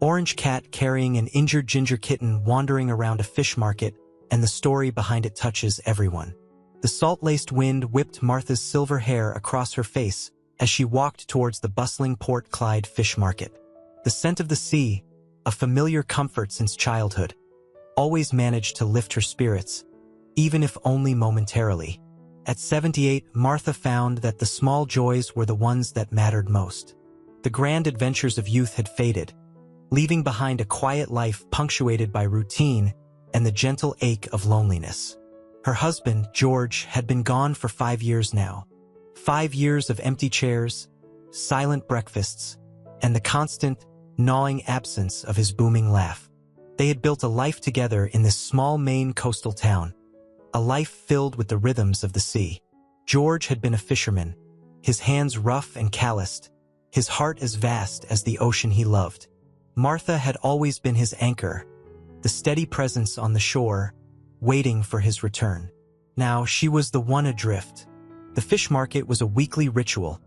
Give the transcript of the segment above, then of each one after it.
Orange cat carrying an injured ginger kitten wandering around a fish market, and the story behind it touches everyone. The salt-laced wind whipped Martha's silver hair across her face as she walked towards the bustling Port Clyde fish market. The scent of the sea, a familiar comfort since childhood, always managed to lift her spirits, even if only momentarily. At 78, Martha found that the small joys were the ones that mattered most. The grand adventures of youth had faded, leaving behind a quiet life punctuated by routine and the gentle ache of loneliness. Her husband, George, had been gone for 5 years now. 5 years of empty chairs, silent breakfasts, and the constant, gnawing absence of his booming laugh. They had built a life together in this small Maine coastal town, a life filled with the rhythms of the sea. George had been a fisherman, his hands rough and calloused, his heart as vast as the ocean he loved. Martha had always been his anchor, the steady presence on the shore, waiting for his return. Now she was the one adrift. The fish market was a weekly ritual,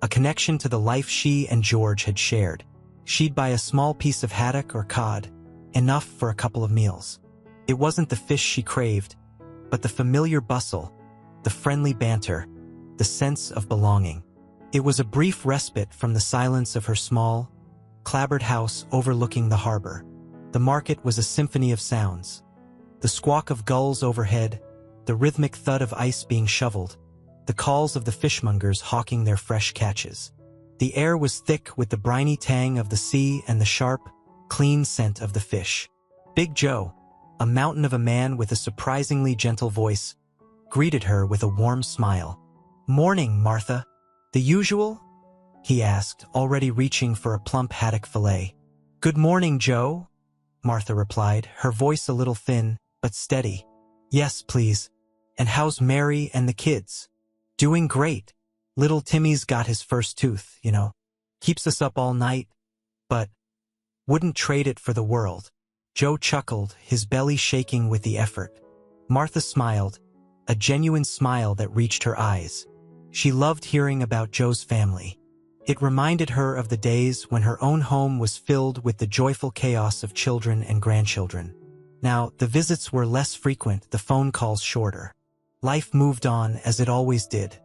a connection to the life she and George had shared. She'd buy a small piece of haddock or cod, enough for a couple of meals. It wasn't the fish she craved, but the familiar bustle, the friendly banter, the sense of belonging. It was a brief respite from the silence of her small, clapboard house overlooking the harbor. The market was a symphony of sounds. The squawk of gulls overhead, the rhythmic thud of ice being shoveled, the calls of the fishmongers hawking their fresh catches. The air was thick with the briny tang of the sea and the sharp, clean scent of the fish. Big Joe, a mountain of a man with a surprisingly gentle voice, greeted her with a warm smile. "Morning, Martha. The usual?" he asked, already reaching for a plump haddock fillet. "Good morning, Joe," Martha replied, her voice a little thin, but steady. "Yes, please. And how's Mary and the kids?" "Doing great. Little Timmy's got his first tooth, you know. Keeps us up all night, but wouldn't trade it for the world." Joe chuckled, his belly shaking with the effort. Martha smiled, a genuine smile that reached her eyes. She loved hearing about Joe's family. It reminded her of the days when her own home was filled with the joyful chaos of children and grandchildren. Now, the visits were less frequent, the phone calls shorter. Life moved on as it always did.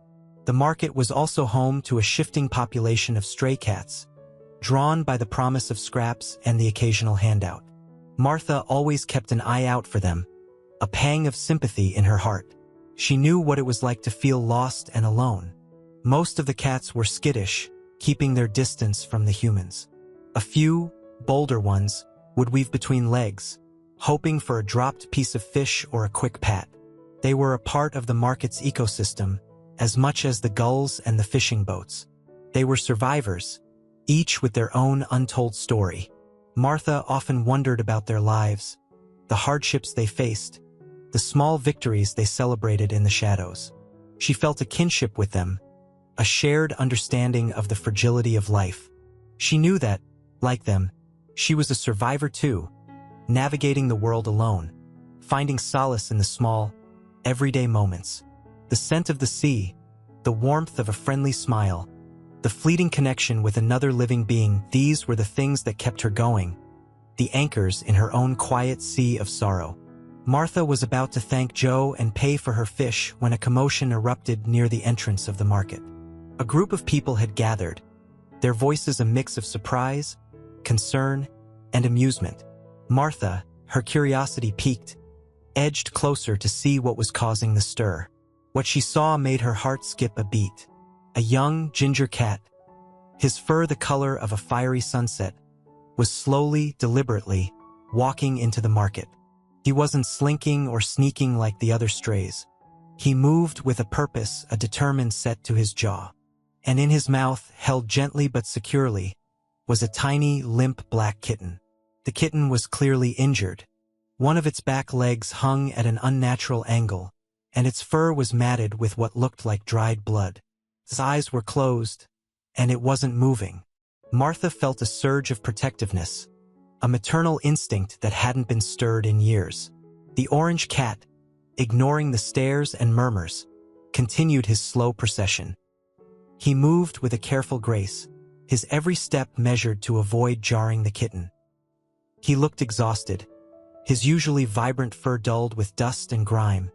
The market was also home to a shifting population of stray cats, drawn by the promise of scraps and the occasional handout. Martha always kept an eye out for them, a pang of sympathy in her heart. She knew what it was like to feel lost and alone. Most of the cats were skittish, keeping their distance from the humans. A few, bolder ones, would weave between legs, hoping for a dropped piece of fish or a quick pat. They were a part of the market's ecosystem, as much as the gulls and the fishing boats. They were survivors, each with their own untold story. Martha often wondered about their lives, the hardships they faced, the small victories they celebrated in the shadows. She felt a kinship with them, a shared understanding of the fragility of life. She knew that, like them, she was a survivor too, navigating the world alone, finding solace in the small, everyday moments. The scent of the sea, the warmth of a friendly smile, the fleeting connection with another living being, these were the things that kept her going, the anchors in her own quiet sea of sorrow. Martha was about to thank Joe and pay for her fish when a commotion erupted near the entrance of the market. A group of people had gathered, their voices a mix of surprise, concern, and amusement. Martha, her curiosity piqued, edged closer to see what was causing the stir. What she saw made her heart skip a beat. A young ginger cat, his fur the color of a fiery sunset, was slowly, deliberately, walking into the market. He wasn't slinking or sneaking like the other strays. He moved with a purpose, a determined set to his jaw. And in his mouth, held gently but securely, was a tiny, limp black kitten. The kitten was clearly injured. One of its back legs hung at an unnatural angle, and its fur was matted with what looked like dried blood. His eyes were closed, and it wasn't moving. Martha felt a surge of protectiveness, a maternal instinct that hadn't been stirred in years. The orange cat, ignoring the stares and murmurs, continued his slow procession. He moved with a careful grace, his every step measured to avoid jarring the kitten. He looked exhausted, his usually vibrant fur dulled with dust and grime,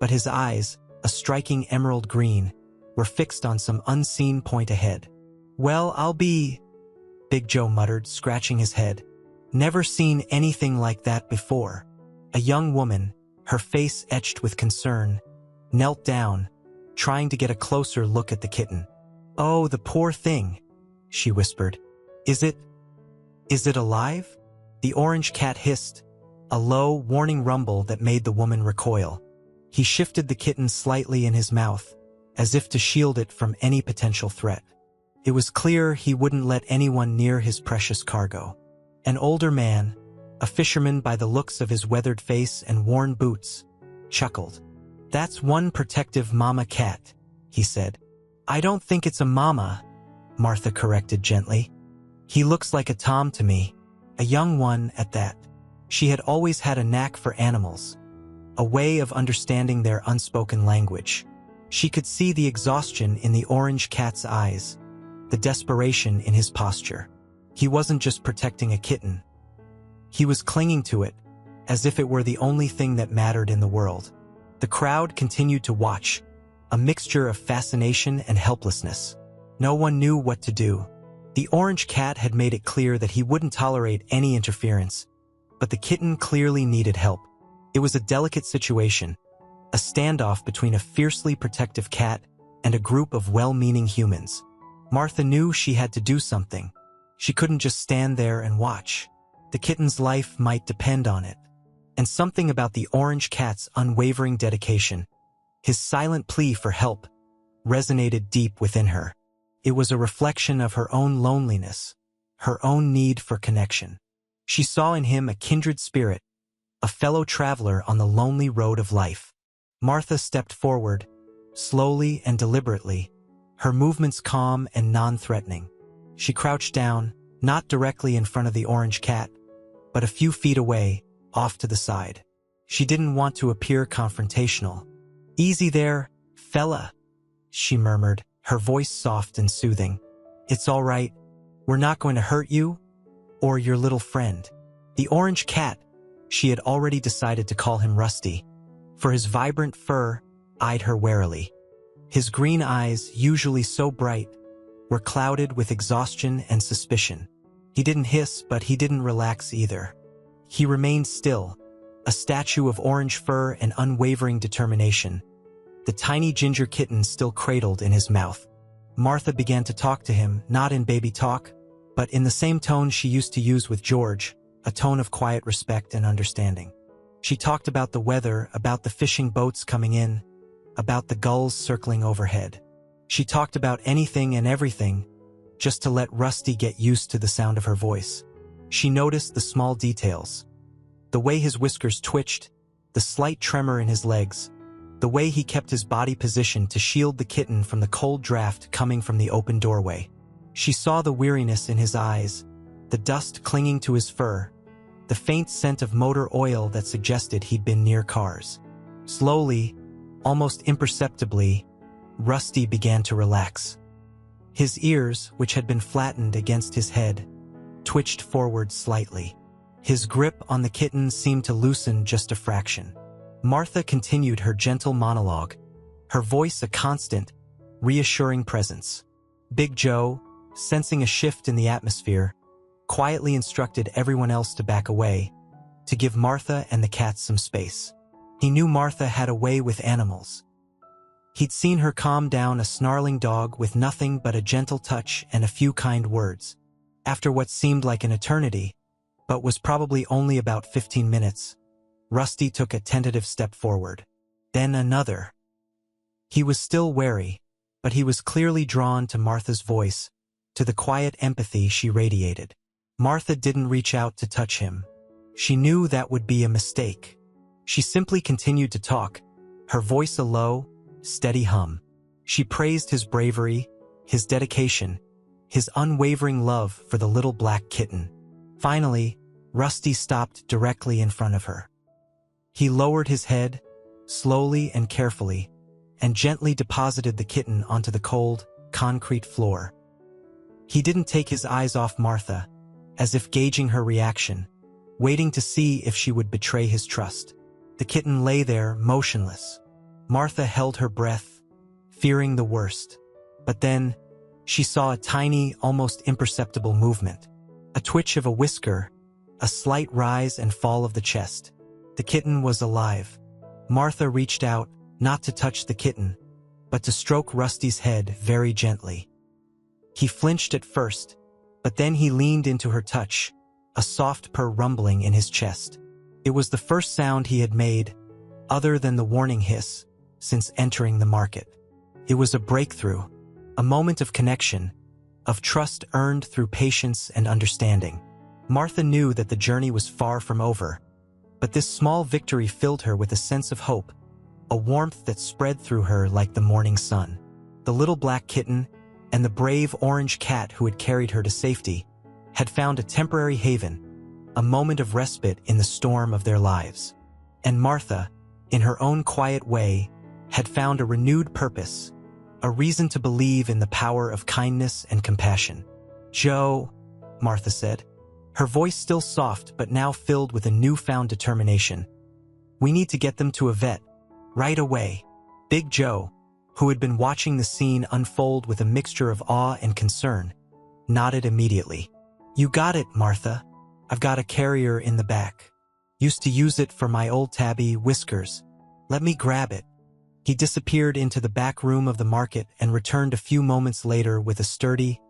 but his eyes, a striking emerald green, were fixed on some unseen point ahead. "Well, I'll be," Big Joe muttered, scratching his head. Never seen anything like that before. A young woman, her face etched with concern, knelt down, trying to get a closer look at the kitten. "Oh, the poor thing," she whispered. Is it alive?" The orange cat hissed, a low, warning rumble that made the woman recoil. He shifted the kitten slightly in his mouth, as if to shield it from any potential threat. It was clear he wouldn't let anyone near his precious cargo. An older man, a fisherman by the looks of his weathered face and worn boots, chuckled. "That's one protective mama cat," he said. "I don't think it's a mama," Martha corrected gently. "He looks like a tom to me, a young one at that." She had always had a knack for animals, a way of understanding their unspoken language. She could see the exhaustion in the orange cat's eyes, the desperation in his posture. He wasn't just protecting a kitten. He was clinging to it, as if it were the only thing that mattered in the world. The crowd continued to watch, a mixture of fascination and helplessness. No one knew what to do. The orange cat had made it clear that he wouldn't tolerate any interference, but the kitten clearly needed help. It was a delicate situation, a standoff between a fiercely protective cat and a group of well-meaning humans. Martha knew she had to do something. She couldn't just stand there and watch. The kitten's life might depend on it. And something about the orange cat's unwavering dedication, his silent plea for help, resonated deep within her. It was a reflection of her own loneliness, her own need for connection. She saw in him a kindred spirit, a fellow traveler on the lonely road of life. Martha stepped forward, slowly and deliberately, her movements calm and non-threatening. She crouched down, not directly in front of the orange cat, but a few feet away, off to the side. She didn't want to appear confrontational. "Easy there, fella," she murmured, her voice soft and soothing. "It's all right. We're not going to hurt you or your little friend." The orange cat, she had already decided to call him Rusty, for his vibrant fur, eyed her warily. His green eyes, usually so bright, were clouded with exhaustion and suspicion. He didn't hiss, but he didn't relax either. He remained still, a statue of orange fur and unwavering determination, the tiny ginger kitten still cradled in his mouth. Martha began to talk to him, not in baby talk, but in the same tone she used to use with George, a tone of quiet respect and understanding. She talked about the weather, about the fishing boats coming in, about the gulls circling overhead. She talked about anything and everything, just to let Rusty get used to the sound of her voice. She noticed the small details. The way his whiskers twitched, the slight tremor in his legs, the way he kept his body positioned to shield the kitten from the cold draft coming from the open doorway. She saw the weariness in his eyes, the dust clinging to his fur, the faint scent of motor oil that suggested he'd been near cars. Slowly, almost imperceptibly, Rusty began to relax. His ears, which had been flattened against his head, twitched forward slightly. His grip on the kitten seemed to loosen just a fraction. Martha continued her gentle monologue, her voice a constant, reassuring presence. Big Joe, sensing a shift in the atmosphere, quietly instructed everyone else to back away, to give Martha and the cats some space. He knew Martha had a way with animals. He'd seen her calm down a snarling dog with nothing but a gentle touch and a few kind words. After what seemed like an eternity, but was probably only about 15 minutes, Rusty took a tentative step forward. Then another. He was still wary, but he was clearly drawn to Martha's voice, to the quiet empathy she radiated. Martha didn't reach out to touch him. She knew that would be a mistake. She simply continued to talk, her voice a low, steady hum. She praised his bravery, his dedication, his unwavering love for the little black kitten. Finally, Rusty stopped directly in front of her. He lowered his head, slowly and carefully, and gently deposited the kitten onto the cold, concrete floor. He didn't take his eyes off Martha, as if gauging her reaction, waiting to see if she would betray his trust. The kitten lay there, motionless. Martha held her breath, fearing the worst. But then, she saw a tiny, almost imperceptible movement. A twitch of a whisker, a slight rise and fall of the chest. The kitten was alive. Martha reached out, not to touch the kitten, but to stroke Rusty's head very gently. He flinched at first, but then he leaned into her touch, a soft purr rumbling in his chest. It was the first sound he had made, other than the warning hiss, since entering the market. It was a breakthrough, a moment of connection, of trust earned through patience and understanding. Martha knew that the journey was far from over, but this small victory filled her with a sense of hope, a warmth that spread through her like the morning sun. The little black kitten and the brave orange cat who had carried her to safety had found a temporary haven, a moment of respite in the storm of their lives. And Martha, in her own quiet way, had found a renewed purpose, a reason to believe in the power of kindness and compassion. "Joe," Martha said, her voice still soft but now filled with a newfound determination. "We need to get them to a vet, right away." Big Joe, who had been watching the scene unfold with a mixture of awe and concern, nodded immediately. "You got it, Martha. I've got a carrier in the back. Used to use it for my old tabby, Whiskers. Let me grab it." He disappeared into the back room of the market and returned a few moments later with a sturdy,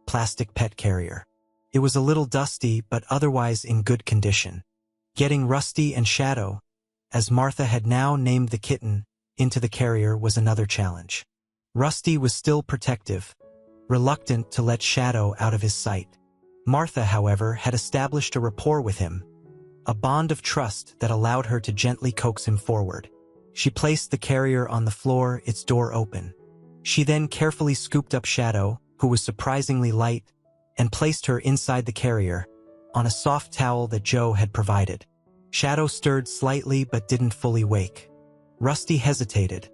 plastic pet carrier. It was a little dusty but otherwise in good condition. Getting Rusty and Shadow, as Martha had now named the kitten, into the carrier was another challenge. Rusty was still protective, reluctant to let Shadow out of his sight. Martha, however, had established a rapport with him, a bond of trust that allowed her to gently coax him forward. She placed the carrier on the floor, its door open. She then carefully scooped up Shadow, who was surprisingly light, and placed her inside the carrier, on a soft towel that Joe had provided. Shadow stirred slightly but didn't fully wake. Rusty hesitated,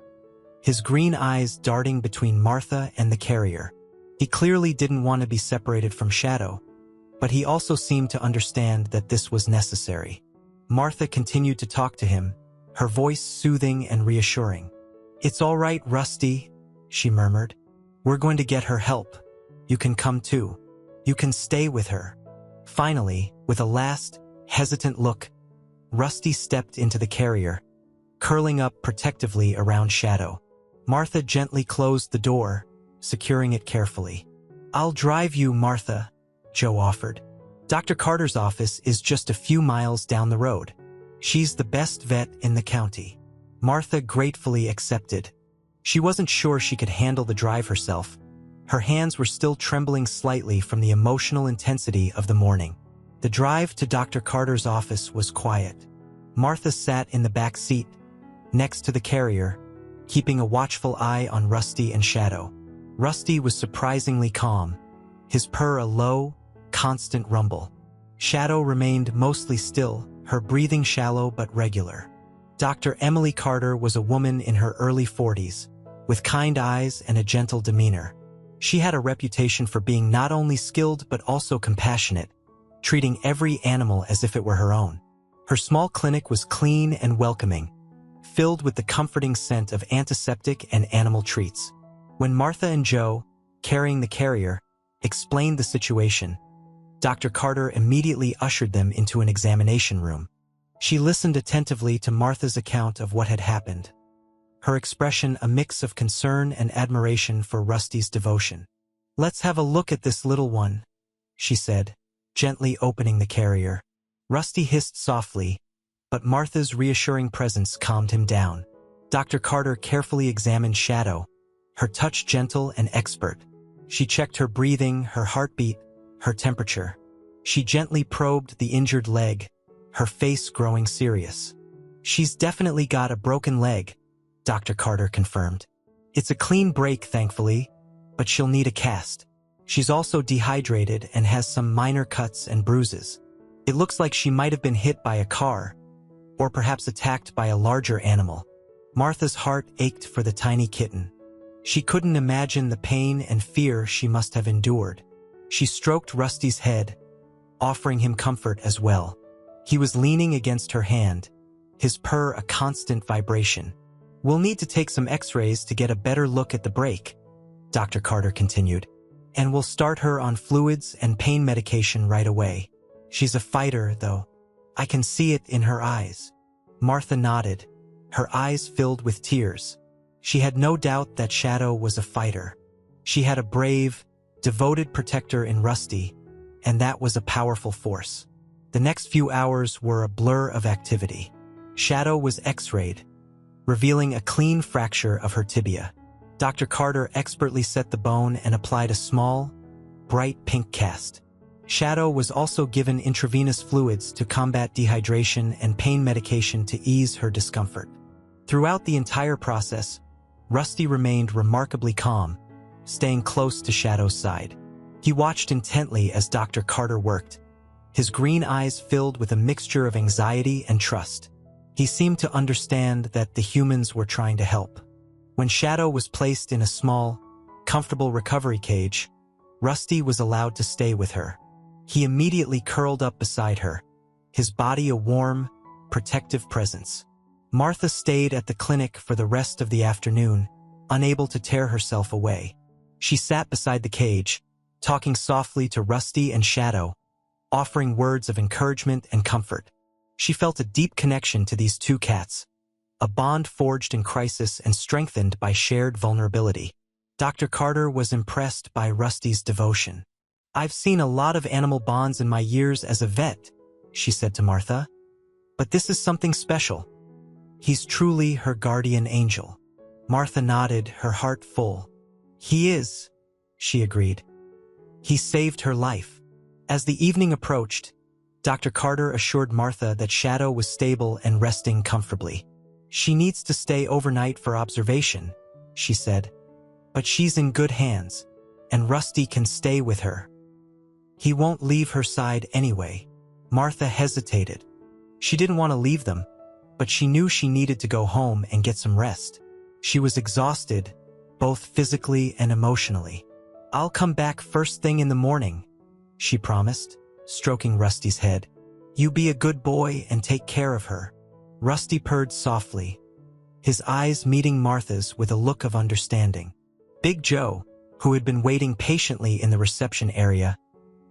his green eyes darting between Martha and the carrier. He clearly didn't want to be separated from Shadow, but he also seemed to understand that this was necessary. Martha continued to talk to him, her voice soothing and reassuring. "It's all right, Rusty," she murmured. "We're going to get her help. You can come too. You can stay with her." Finally, with a last, hesitant look, Rusty stepped into the carrier, curling up protectively around Shadow. Martha gently closed the door, securing it carefully. "I'll drive you, Martha," Joe offered. "Dr. Carter's office is just a few miles down the road. She's the best vet in the county." Martha gratefully accepted. She wasn't sure she could handle the drive herself. Her hands were still trembling slightly from the emotional intensity of the morning. The drive to Dr. Carter's office was quiet. Martha sat in the back seat, next to the carrier, keeping a watchful eye on Rusty and Shadow. Rusty was surprisingly calm, his purr a low, constant rumble. Shadow remained mostly still, her breathing shallow but regular. Dr. Emily Carter was a woman in her early 40s, with kind eyes and a gentle demeanor. She had a reputation for being not only skilled but also compassionate, treating every animal as if it were her own. Her small clinic was clean and welcoming, filled with the comforting scent of antiseptic and animal treats. When Martha and Joe, carrying the carrier, explained the situation, Dr. Carter immediately ushered them into an examination room. She listened attentively to Martha's account of what had happened, her expression a mix of concern and admiration for Rusty's devotion. "Let's have a look at this little one," she said, gently opening the carrier. Rusty hissed softly, but Martha's reassuring presence calmed him down. Dr. Carter carefully examined Shadow, her touch gentle and expert. She checked her breathing, her heartbeat, her temperature. She gently probed the injured leg, her face growing serious. "She's definitely got a broken leg," Dr. Carter confirmed. "It's a clean break, thankfully, but she'll need a cast. She's also dehydrated and has some minor cuts and bruises. It looks like she might have been hit by a car, or perhaps attacked by a larger animal." Martha's heart ached for the tiny kitten. She couldn't imagine the pain and fear she must have endured. She stroked Rusty's head, offering him comfort as well. He was leaning against her hand, his purr a constant vibration. "We'll need to take some x-rays to get a better look at the break," Dr. Carter continued. "And we'll start her on fluids and pain medication right away. She's a fighter, though. I can see it in her eyes." Martha nodded, her eyes filled with tears. She had no doubt that Shadow was a fighter. She had a brave, devoted protector in Rusty, and that was a powerful force. The next few hours were a blur of activity. Shadow was x-rayed, revealing a clean fracture of her tibia. Dr. Carter expertly set the bone and applied a small, bright pink cast. Shadow was also given intravenous fluids to combat dehydration and pain medication to ease her discomfort. Throughout the entire process, Rusty remained remarkably calm, staying close to Shadow's side. He watched intently as Dr. Carter worked, his green eyes filled with a mixture of anxiety and trust. He seemed to understand that the humans were trying to help. When Shadow was placed in a small, comfortable recovery cage, Rusty was allowed to stay with her. He immediately curled up beside her, his body a warm, protective presence. Martha stayed at the clinic for the rest of the afternoon, unable to tear herself away. She sat beside the cage, talking softly to Rusty and Shadow, offering words of encouragement and comfort. She felt a deep connection to these two cats, a bond forged in crisis and strengthened by shared vulnerability. Dr. Carter was impressed by Rusty's devotion. "I've seen a lot of animal bonds in my years as a vet," she said to Martha, "but this is something special. He's truly her guardian angel." Martha nodded, her heart full. "He is," she agreed. "He saved her life." As the evening approached, Dr. Carter assured Martha that Shadow was stable and resting comfortably. "She needs to stay overnight for observation," she said, "but she's in good hands, and Rusty can stay with her. He won't leave her side anyway." Martha hesitated. She didn't want to leave them, but she knew she needed to go home and get some rest. She was exhausted, both physically and emotionally. "I'll come back first thing in the morning," she promised, stroking Rusty's head. "You be a good boy and take care of her." Rusty purred softly, his eyes meeting Martha's with a look of understanding. Big Joe, who had been waiting patiently in the reception area,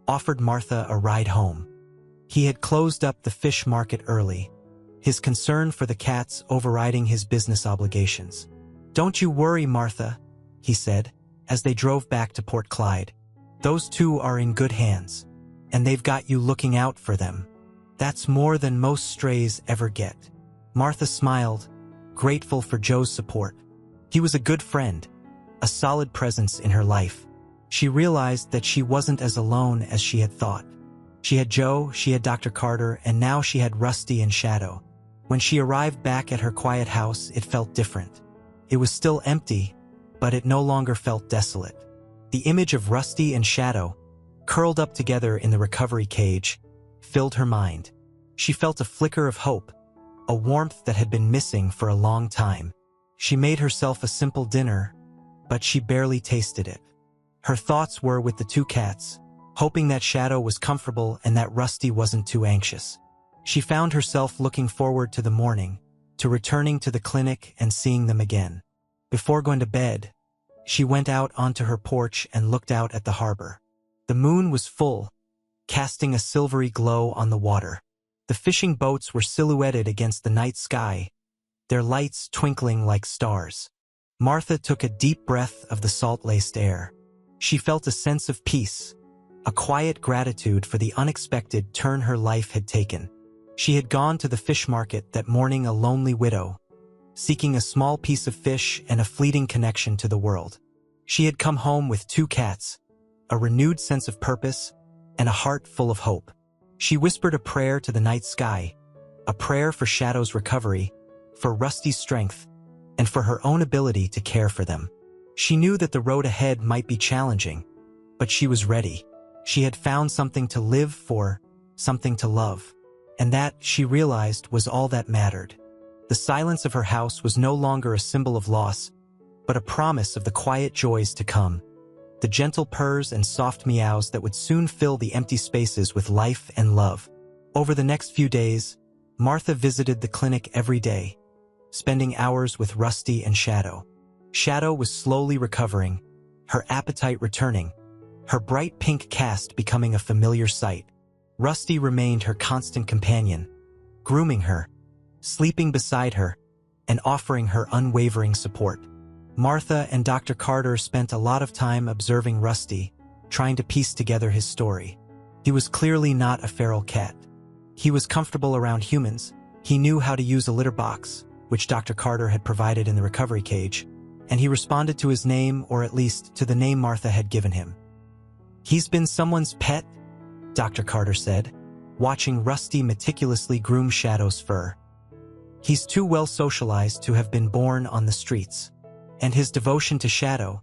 offered Martha a ride home. He had closed up the fish market early, his concern for the cats overriding his business obligations. "Don't you worry, Martha," he said, as they drove back to Port Clyde. "Those two are in good hands, and they've got you looking out for them. That's more than most strays ever get." Martha smiled, grateful for Joe's support. He was a good friend, a solid presence in her life. She realized that she wasn't as alone as she had thought. She had Joe, she had Dr. Carter, and now she had Rusty and Shadow. When she arrived back at her quiet house, it felt different. It was still empty, but it no longer felt desolate. The image of Rusty and Shadow, curled up together in the recovery cage, filled her mind. She felt a flicker of hope, a warmth that had been missing for a long time. She made herself a simple dinner, but she barely tasted it. Her thoughts were with the two cats, hoping that Shadow was comfortable and that Rusty wasn't too anxious. She found herself looking forward to the morning, to returning to the clinic and seeing them again. Before going to bed, she went out onto her porch and looked out at the harbor. The moon was full, casting a silvery glow on the water. The fishing boats were silhouetted against the night sky, their lights twinkling like stars. Martha took a deep breath of the salt-laced air. She felt a sense of peace, a quiet gratitude for the unexpected turn her life had taken. She had gone to the fish market that morning a lonely widow, seeking a small piece of fish and a fleeting connection to the world. She had come home with two cats, a renewed sense of purpose, and a heart full of hope. She whispered a prayer to the night sky, a prayer for Shadow's recovery, for Rusty's strength, and for her own ability to care for them. She knew that the road ahead might be challenging, but she was ready. She had found something to live for, something to love, and that, she realized, was all that mattered. The silence of her house was no longer a symbol of loss, but a promise of the quiet joys to come, the gentle purrs and soft meows that would soon fill the empty spaces with life and love. Over the next few days, Martha visited the clinic every day, spending hours with Rusty and Shadow. Shadow was slowly recovering, her appetite returning, her bright pink cast becoming a familiar sight. Rusty remained her constant companion, grooming her, sleeping beside her, and offering her unwavering support. Martha and Dr. Carter spent a lot of time observing Rusty, trying to piece together his story. He was clearly not a feral cat. He was comfortable around humans. He knew how to use a litter box, which Dr. Carter had provided in the recovery cage, and he responded to his name, or at least to the name Martha had given him. "He's been someone's pet," Dr. Carter said, watching Rusty meticulously groom Shadow's fur. "He's too well socialized to have been born on the streets. And his devotion to Shadow,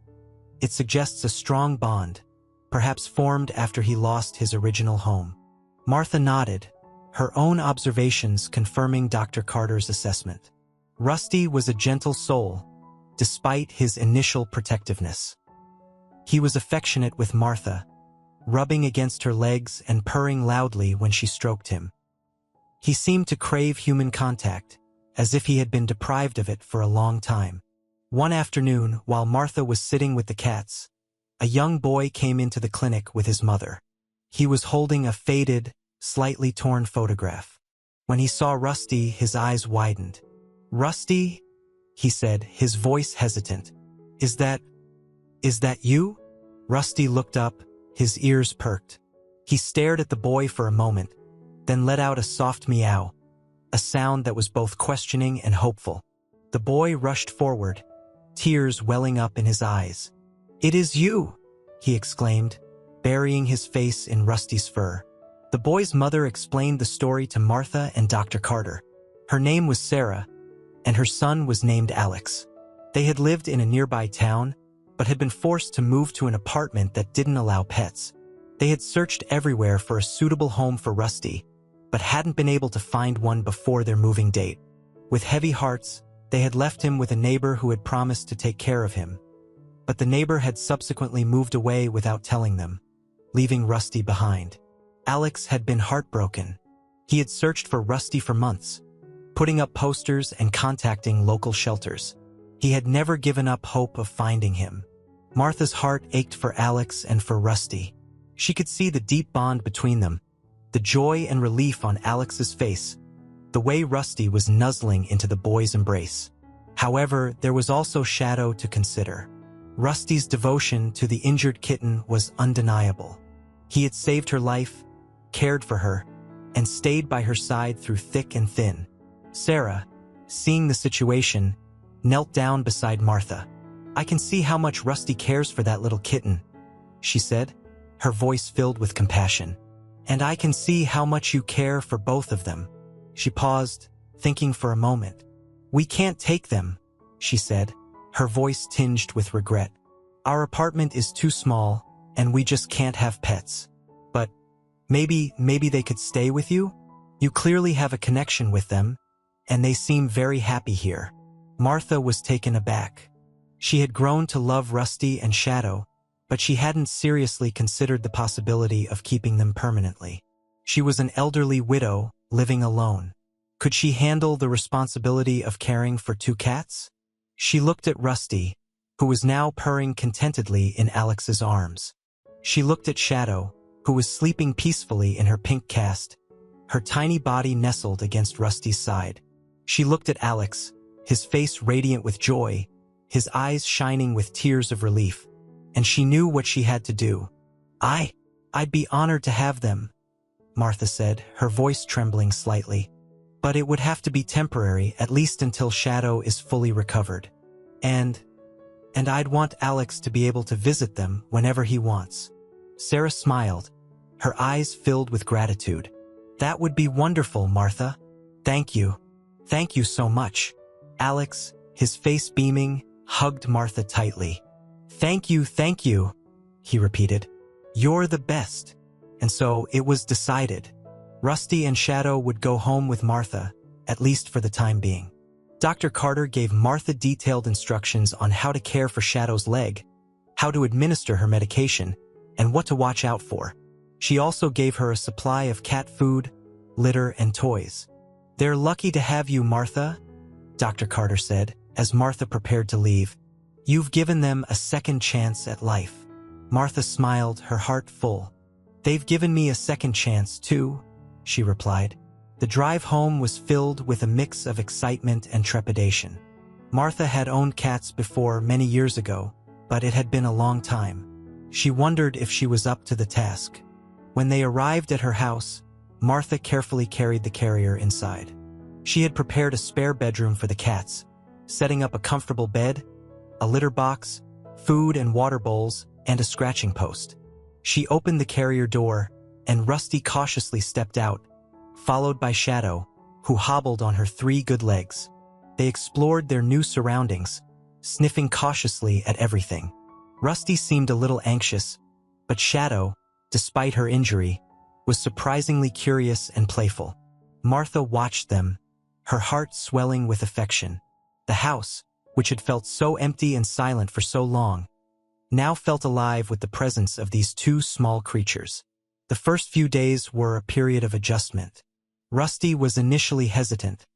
it suggests a strong bond, perhaps formed after he lost his original home." Martha nodded, her own observations confirming Dr. Carter's assessment. Rusty was a gentle soul, despite his initial protectiveness. He was affectionate with Martha, rubbing against her legs and purring loudly when she stroked him. He seemed to crave human contact, as if he had been deprived of it for a long time. One afternoon, while Martha was sitting with the cats, a young boy came into the clinic with his mother. He was holding a faded, slightly torn photograph. When he saw Rusty, his eyes widened. "Rusty?" he said, his voice hesitant. Is that you?" Rusty looked up, his ears perked. He stared at the boy for a moment, then let out a soft meow, a sound that was both questioning and hopeful. The boy rushed forward, tears welling up in his eyes. "It is you!" he exclaimed, burying his face in Rusty's fur. The boy's mother explained the story to Martha and Dr. Carter. Her name was Sarah, and her son was named Alex. They had lived in a nearby town, but had been forced to move to an apartment that didn't allow pets. They had searched everywhere for a suitable home for Rusty, but hadn't been able to find one before their moving date. With heavy hearts, they had left him with a neighbor who had promised to take care of him. But the neighbor had subsequently moved away without telling them, leaving Rusty behind. Alex had been heartbroken. He had searched for Rusty for months, putting up posters and contacting local shelters. He had never given up hope of finding him. Martha's heart ached for Alex and for Rusty. She could see the deep bond between them, the joy and relief on Alex's face, the way Rusty was nuzzling into the boy's embrace. However, there was also Shadow to consider. Rusty's devotion to the injured kitten was undeniable. He had saved her life, cared for her, and stayed by her side through thick and thin. Sarah, seeing the situation, knelt down beside Martha. "I can see how much Rusty cares for that little kitten," she said, her voice filled with compassion. "And I can see how much you care for both of them." She paused, thinking for a moment. "We can't take them," she said, her voice tinged with regret. "Our apartment is too small, and we just can't have pets. But maybe they could stay with you? You clearly have a connection with them, and they seem very happy here." Martha was taken aback. She had grown to love Rusty and Shadow, but she hadn't seriously considered the possibility of keeping them permanently. She was an elderly widow living alone. Could she handle the responsibility of caring for two cats? She looked at Rusty, who was now purring contentedly in Alex's arms. She looked at Shadow, who was sleeping peacefully in her pink cast, her tiny body nestled against Rusty's side. She looked at Alex, his face radiant with joy, his eyes shining with tears of relief, and she knew what she had to do. I'd be honored to have them," Martha said, her voice trembling slightly. "But it would have to be temporary, at least until Shadow is fully recovered. And I'd want Alex to be able to visit them whenever he wants." Sarah smiled, her eyes filled with gratitude. "That would be wonderful, Martha. Thank you. Thank you so much." Alex, his face beaming, hugged Martha tightly. Thank you," he repeated. "You're the best." And so it was decided. Rusty and Shadow would go home with Martha, at least for the time being. Dr. Carter gave Martha detailed instructions on how to care for Shadow's leg, how to administer her medication, and what to watch out for. She also gave her a supply of cat food, litter, and toys. "They're lucky to have you, Martha," Dr. Carter said, as Martha prepared to leave. "You've given them a second chance at life." Martha smiled, her heart full. "They've given me a second chance, too," she replied. The drive home was filled with a mix of excitement and trepidation. Martha had owned cats before many years ago, but it had been a long time. She wondered if she was up to the task. When they arrived at her house, Martha carefully carried the carrier inside. She had prepared a spare bedroom for the cats, setting up a comfortable bed, a litter box, food and water bowls, and a scratching post. She opened the carrier door, and Rusty cautiously stepped out, followed by Shadow, who hobbled on her 3 good legs. They explored their new surroundings, sniffing cautiously at everything. Rusty seemed a little anxious, but Shadow, despite her injury, was surprisingly curious and playful. Martha watched them, her heart swelling with affection. The house, which had felt so empty and silent for so long, now felt alive with the presence of these 2 small creatures. The first few days were a period of adjustment. Rusty was initially hesitant,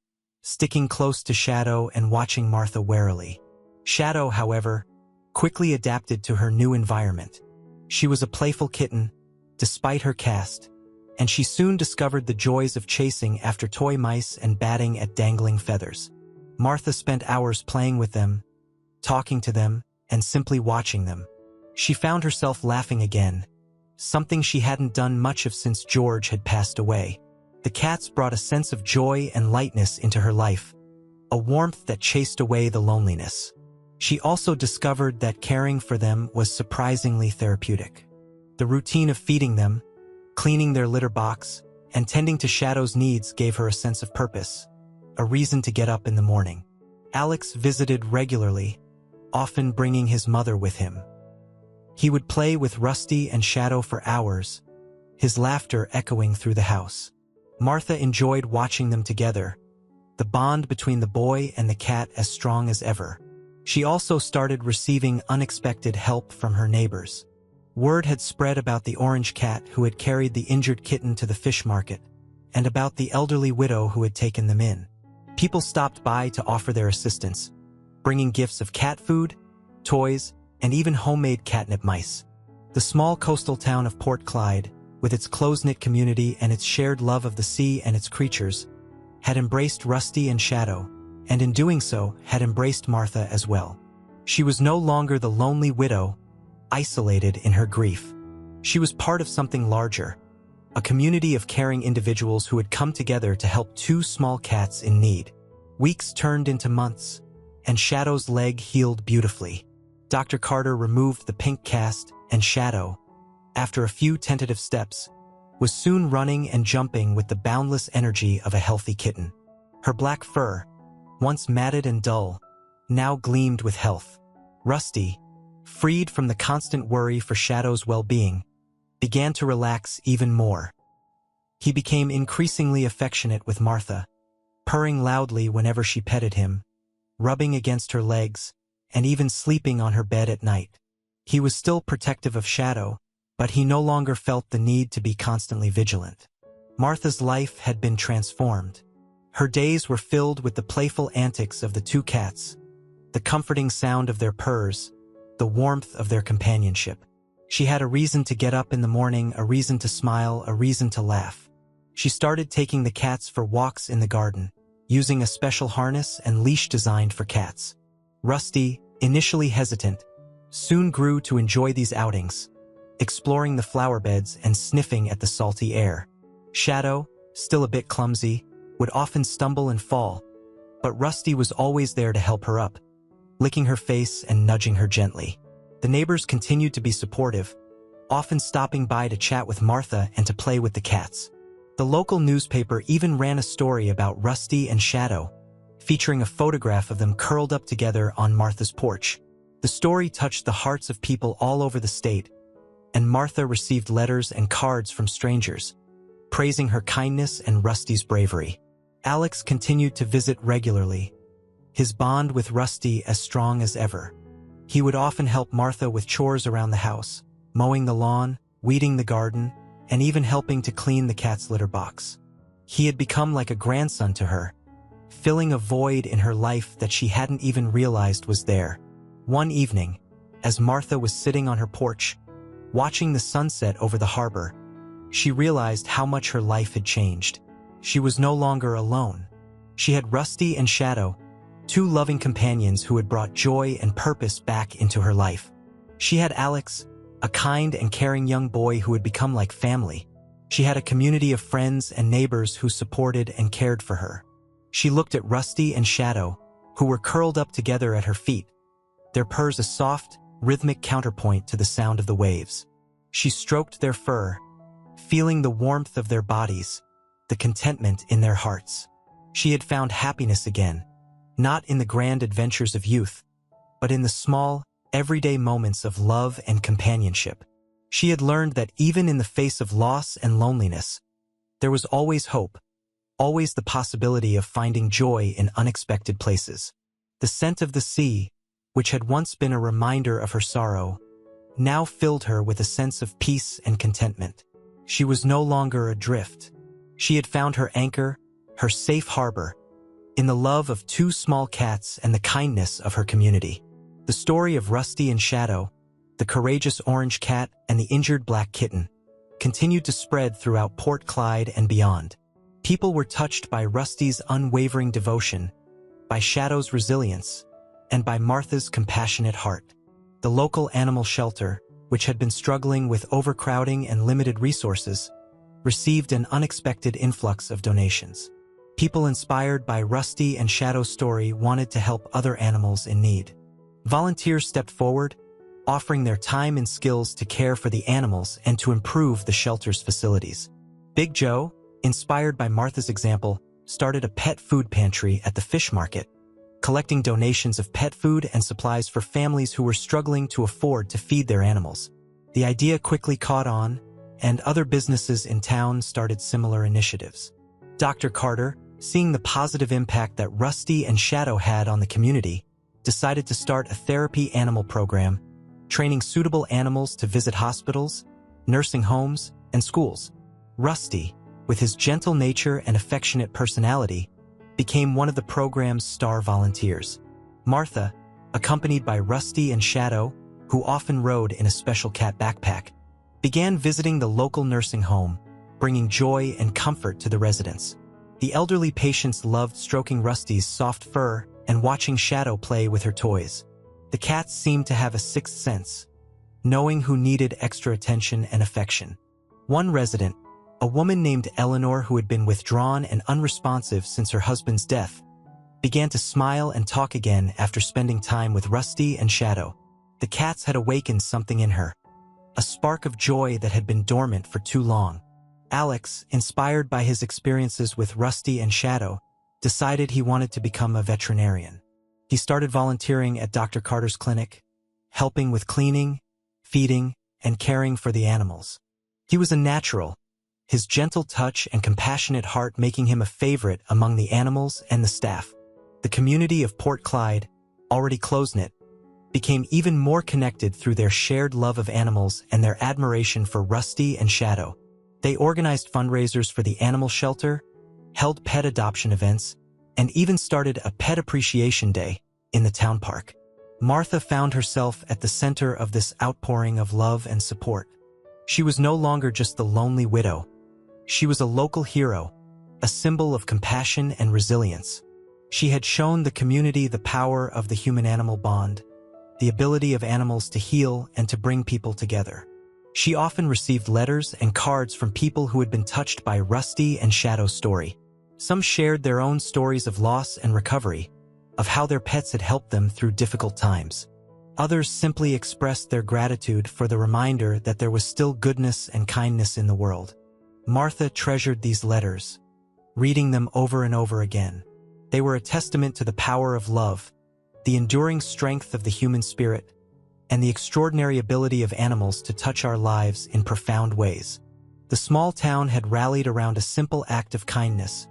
sticking close to Shadow and watching Martha warily. Shadow, however, quickly adapted to her new environment. She was a playful kitten, despite her cast, and she soon discovered the joys of chasing after toy mice and batting at dangling feathers. Martha spent hours playing with them, talking to them, and simply watching them. She found herself laughing again, something she hadn't done much of since George had passed away. The cats brought a sense of joy and lightness into her life, a warmth that chased away the loneliness. She also discovered that caring for them was surprisingly therapeutic. The routine of feeding them, cleaning their litter box, and tending to Shadow's needs gave her a sense of purpose, a reason to get up in the morning. Alex visited regularly, often bringing his mother with him. He would play with Rusty and Shadow for hours, his laughter echoing through the house. Martha enjoyed watching them together, the bond between the boy and the cat as strong as ever. She also started receiving unexpected help from her neighbors. Word had spread about the orange cat who had carried the injured kitten to the fish market, and about the elderly widow who had taken them in. People stopped by to offer their assistance, bringing gifts of cat food, toys, and even homemade catnip mice. The small coastal town of Port Clyde, with its close-knit community and its shared love of the sea and its creatures, had embraced Rusty and Shadow, and in doing so had embraced Martha as well. She was no longer the lonely widow, isolated in her grief. She was part of something larger, a community of caring individuals who had come together to help 2 small cats in need. Weeks turned into months, and Shadow's leg healed beautifully. Dr. Carter removed the pink cast, and Shadow, after a few tentative steps, was soon running and jumping with the boundless energy of a healthy kitten. Her black fur, once matted and dull, now gleamed with health. Rusty, freed from the constant worry for Shadow's well-being, began to relax even more. He became increasingly affectionate with Martha, purring loudly whenever she petted him, rubbing against her legs, and even sleeping on her bed at night. He was still protective of Shadow, but he no longer felt the need to be constantly vigilant. Martha's life had been transformed. Her days were filled with the playful antics of the 2 cats, the comforting sound of their purrs, the warmth of their companionship. She had a reason to get up in the morning, a reason to smile, a reason to laugh. She started taking the cats for walks in the garden, using a special harness and leash designed for cats. Rusty, initially hesitant, soon grew to enjoy these outings, exploring the flower beds and sniffing at the salty air. Shadow, still a bit clumsy, would often stumble and fall, but Rusty was always there to help her up, licking her face and nudging her gently. The neighbors continued to be supportive, often stopping by to chat with Martha and to play with the cats. The local newspaper even ran a story about Rusty and Shadow, featuring a photograph of them curled up together on Martha's porch. The story touched the hearts of people all over the state, and Martha received letters and cards from strangers, praising her kindness and Rusty's bravery. Alex continued to visit regularly, his bond with Rusty as strong as ever. He would often help Martha with chores around the house, mowing the lawn, weeding the garden, and even helping to clean the cat's litter box. He had become like a grandson to her, filling a void in her life that she hadn't even realized was there. One evening, as Martha was sitting on her porch, watching the sunset over the harbor, she realized how much her life had changed. She was no longer alone. She had Rusty and Shadow, two loving companions who had brought joy and purpose back into her life. She had Alex, a kind and caring young boy who had become like family. She had a community of friends and neighbors who supported and cared for her. She looked at Rusty and Shadow, who were curled up together at her feet, their purrs a soft, rhythmic counterpoint to the sound of the waves. She stroked their fur, feeling the warmth of their bodies, the contentment in their hearts. She had found happiness again, not in the grand adventures of youth, but in the small, everyday moments of love and companionship. She had learned that even in the face of loss and loneliness, there was always hope, always the possibility of finding joy in unexpected places. The scent of the sea, which had once been a reminder of her sorrow, now filled her with a sense of peace and contentment. She was no longer adrift. She had found her anchor, her safe harbor, in the love of two small cats and the kindness of her community. The story of Rusty and Shadow, the courageous orange cat and the injured black kitten, continued to spread throughout Port Clyde and beyond. People were touched by Rusty's unwavering devotion, by Shadow's resilience, and by Martha's compassionate heart. The local animal shelter, which had been struggling with overcrowding and limited resources, received an unexpected influx of donations. People inspired by Rusty and Shadow's story wanted to help other animals in need. Volunteers stepped forward, offering their time and skills to care for the animals and to improve the shelter's facilities. Big Joe, inspired by Martha's example, started a pet food pantry at the fish market, collecting donations of pet food and supplies for families who were struggling to afford to feed their animals. The idea quickly caught on, and other businesses in town started similar initiatives. Dr. Carter, seeing the positive impact that Rusty and Shadow had on the community, decided to start a therapy animal program, training suitable animals to visit hospitals, nursing homes, and schools. Rusty, with his gentle nature and affectionate personality, became one of the program's star volunteers. Martha, accompanied by Rusty and Shadow, who often rode in a special cat backpack, began visiting the local nursing home, bringing joy and comfort to the residents. The elderly patients loved stroking Rusty's soft fur and watching Shadow play with her toys. The cats seemed to have a sixth sense, knowing who needed extra attention and affection. One resident, a woman named Eleanor who had been withdrawn and unresponsive since her husband's death, began to smile and talk again after spending time with Rusty and Shadow. The cats had awakened something in her, a spark of joy that had been dormant for too long. Alex, inspired by his experiences with Rusty and Shadow, decided he wanted to become a veterinarian. He started volunteering at Dr. Carter's clinic, helping with cleaning, feeding, and caring for the animals. He was a natural, his gentle touch and compassionate heart making him a favorite among the animals and the staff. The community of Port Clyde, already close-knit, became even more connected through their shared love of animals and their admiration for Rusty and Shadow. They organized fundraisers for the animal shelter, held pet adoption events, and even started a pet appreciation day in the town park. Martha found herself at the center of this outpouring of love and support. She was no longer just the lonely widow. She was a local hero, a symbol of compassion and resilience. She had shown the community the power of the human-animal bond, the ability of animals to heal and to bring people together. She often received letters and cards from people who had been touched by Rusty and Shadow's story. Some shared their own stories of loss and recovery, of how their pets had helped them through difficult times. Others simply expressed their gratitude for the reminder that there was still goodness and kindness in the world. Martha treasured these letters, reading them over and over again. They were a testament to the power of love, the enduring strength of the human spirit, and the extraordinary ability of animals to touch our lives in profound ways. The small town had rallied around a simple act of kindness,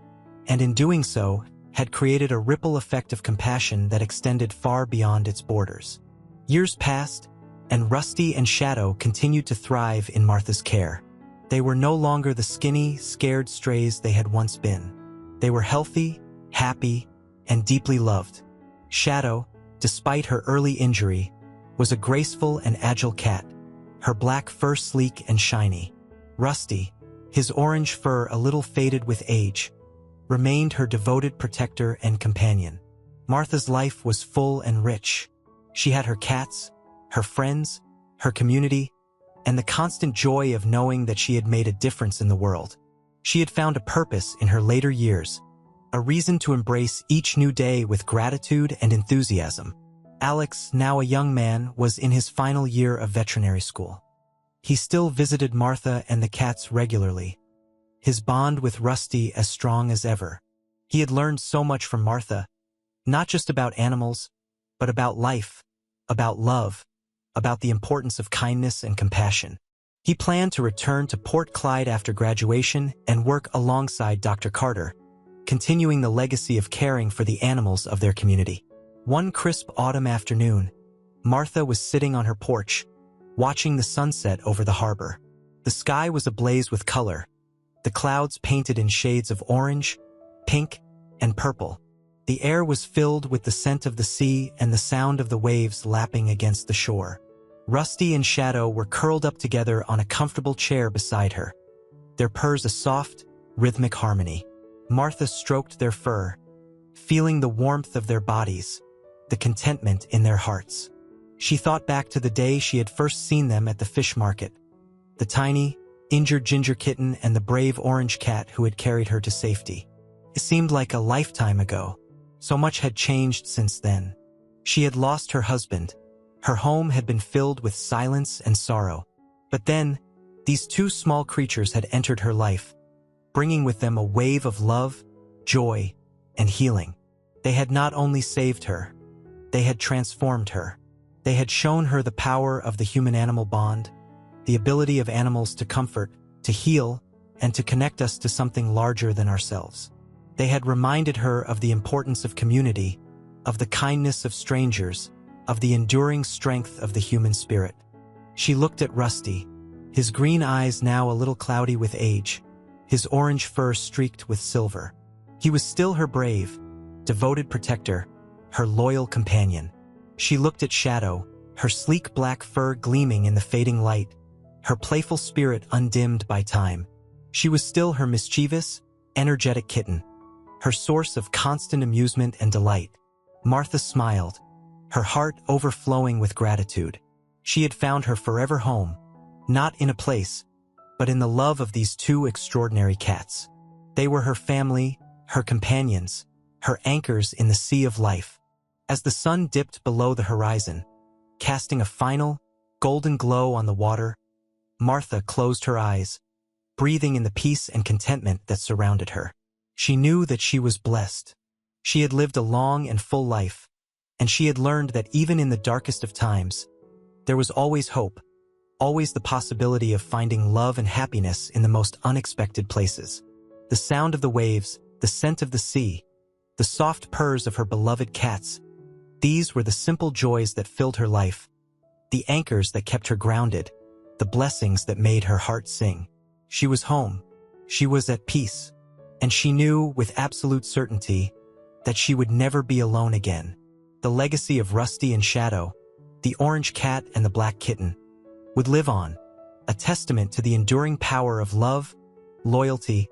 and in doing so, had created a ripple effect of compassion that extended far beyond its borders. Years passed, and Rusty and Shadow continued to thrive in Martha's care. They were no longer the skinny, scared strays they had once been. They were healthy, happy, and deeply loved. Shadow, despite her early injury, was a graceful and agile cat, her black fur sleek and shiny. Rusty, his orange fur a little faded with age, remained her devoted protector and companion. Martha's life was full and rich. She had her cats, her friends, her community, and the constant joy of knowing that she had made a difference in the world. She had found a purpose in her later years, a reason to embrace each new day with gratitude and enthusiasm. Alex, now a young man, was in his final year of veterinary school. He still visited Martha and the cats regularly, his bond with Rusty as strong as ever. He had learned so much from Martha, not just about animals, but about life, about love, about the importance of kindness and compassion. He planned to return to Port Clyde after graduation and work alongside Dr. Carter, continuing the legacy of caring for the animals of their community. One crisp autumn afternoon, Martha was sitting on her porch, watching the sunset over the harbor. The sky was ablaze with color, the clouds painted in shades of orange, pink, and purple. The air was filled with the scent of the sea and the sound of the waves lapping against the shore. Rusty and Shadow were curled up together on a comfortable chair beside her, their purrs a soft, rhythmic harmony. Martha stroked their fur, feeling the warmth of their bodies, the contentment in their hearts. She thought back to the day she had first seen them at the fish market, the tiny, injured ginger kitten and the brave orange cat who had carried her to safety. It seemed like a lifetime ago. So much had changed since then. She had lost her husband. Her home had been filled with silence and sorrow. But then, these two small creatures had entered her life, bringing with them a wave of love, joy, and healing. They had not only saved her, they had transformed her. They had shown her the power of the human-animal bond, the ability of animals to comfort, to heal, and to connect us to something larger than ourselves. They had reminded her of the importance of community, of the kindness of strangers, of the enduring strength of the human spirit. She looked at Rusty, his green eyes now a little cloudy with age, his orange fur streaked with silver. He was still her brave, devoted protector, her loyal companion. She looked at Shadow, her sleek black fur gleaming in the fading light, her playful spirit undimmed by time. She was still her mischievous, energetic kitten, her source of constant amusement and delight. Martha smiled, her heart overflowing with gratitude. She had found her forever home, not in a place, but in the love of these two extraordinary cats. They were her family, her companions, her anchors in the sea of life. As the sun dipped below the horizon, casting a final, golden glow on the water, Martha closed her eyes, breathing in the peace and contentment that surrounded her. She knew that she was blessed. She had lived a long and full life, and she had learned that even in the darkest of times, there was always hope, always the possibility of finding love and happiness in the most unexpected places. The sound of the waves, the scent of the sea, the soft purrs of her beloved cats, these were the simple joys that filled her life, the anchors that kept her grounded, the blessings that made her heart sing. She was home. She was at peace. And she knew with absolute certainty that she would never be alone again. The legacy of Rusty and Shadow, the orange cat and the black kitten, would live on, a testament to the enduring power of love, loyalty,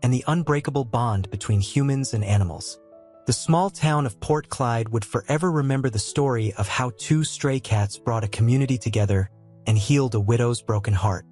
and the unbreakable bond between humans and animals. The small town of Port Clyde would forever remember the story of how two stray cats brought a community together and healed a widow's broken heart.